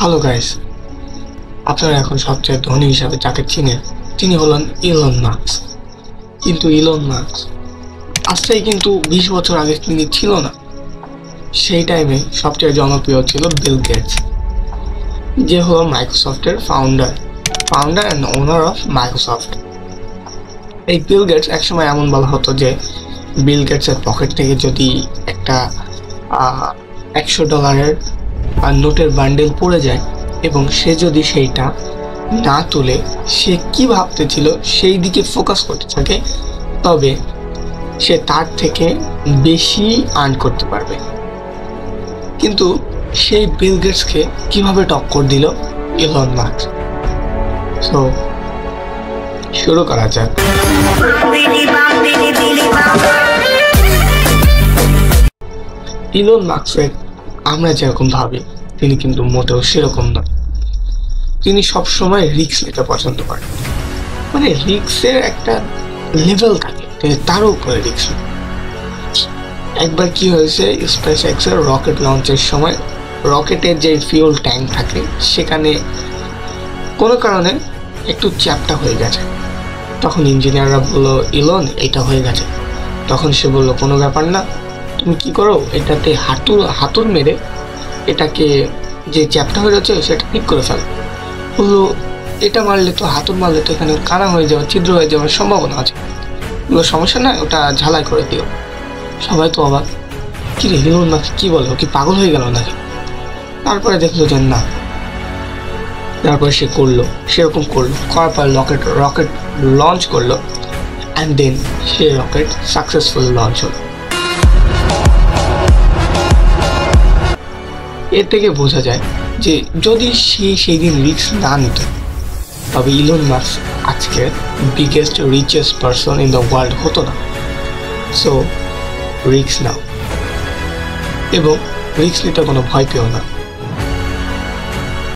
Hello guys, আপনারা এখন সবচেয়ে ধনী হিসাবে যাকে চিনেন তিনি হলেন ইলন মাস্ক। কিন্তু ইলন মাস্ক আজকে কিন্তু 20 বছর আগে তিনি ছিল না। সেই টাইমে সবচেয়ে জনপ্রিয় ছিল বিল গেটস, যে হলো মাইক্রোসফটের founder and owner of Microsoft. এই বিল গেটস একসময় এমন বলা হতো যে বিল গেটসের পকেট থেকে যদি একটা $100 নোটের বান্ডেল পড়ে যায় এবং সে যদি সেইটা না তুলে সে কি ভাবতেছিল সেই দিকে ফোকাস করতে থাকে, তবে সে তার থেকে বেশি আর্ন করতে পারবে। কিন্তু সেই বিল গেটসকে কিভাবে টক্কর দিল ইলন মাস্ক। সো শুরু করা যাক। ইলন মাস্ককে আমরা যেরকম ভাবি তিনি কিন্তু মোটেও সেরকম নয়। তিনি সবসময় রিস্ক নিতে পছন্দ করেন, মানে রিস্কের একটা লেভেল থাকে, তিনি তার উপরে রিস্ক নেন। একবার কি হয়েছে, স্পেস এক্সের রকেট লঞ্চের সময় রকেটের যে ফিউল ট্যাঙ্ক থাকে সেখানে কোনো কারণে একটু চ্যাপটা হয়ে গেছে। তখন ইঞ্জিনিয়াররা বললো, ইলন এটা হয়ে গেছে। তখন সে বললো, কোনো ব্যাপার না, তুমি কি করো, এটাতে হাতুড় মেরে এটাকে যে চ্যাপটা হয়ে যাচ্ছে সেটা ঠিক করে ফেলো। বললো, এটা মারলে তো হাতুড় মারলে তো এখানে কানা হয়ে যাওয়ার, ছিদ্র হয়ে যাওয়ার সম্ভাবনা আছে। বললো, সমস্যা নয়, ওটা ঝালাই করে দিও। সবাই তো অবাক, কি রে ইলন মাস্ক কি বলো, কি পাগল হয়ে গেল নাকি? তারপরে দেখলো যে না, তারপরে সে করলো, সেরকম করলো, করার পর রকেট লঞ্চ করলো, অ্যান্ড দেন সে রকেট সাকসেসফুল লঞ্চ হলো। এর থেকে বোঝা যায় যে যদি সে সেই দিন রিস্ক না নিত তবে ইলন মাস্ক আজকে biggest richest person in the world হতো না। সো রিস্ক নাও এবং রিস্ক নিতে কোনো ভয় পেও না।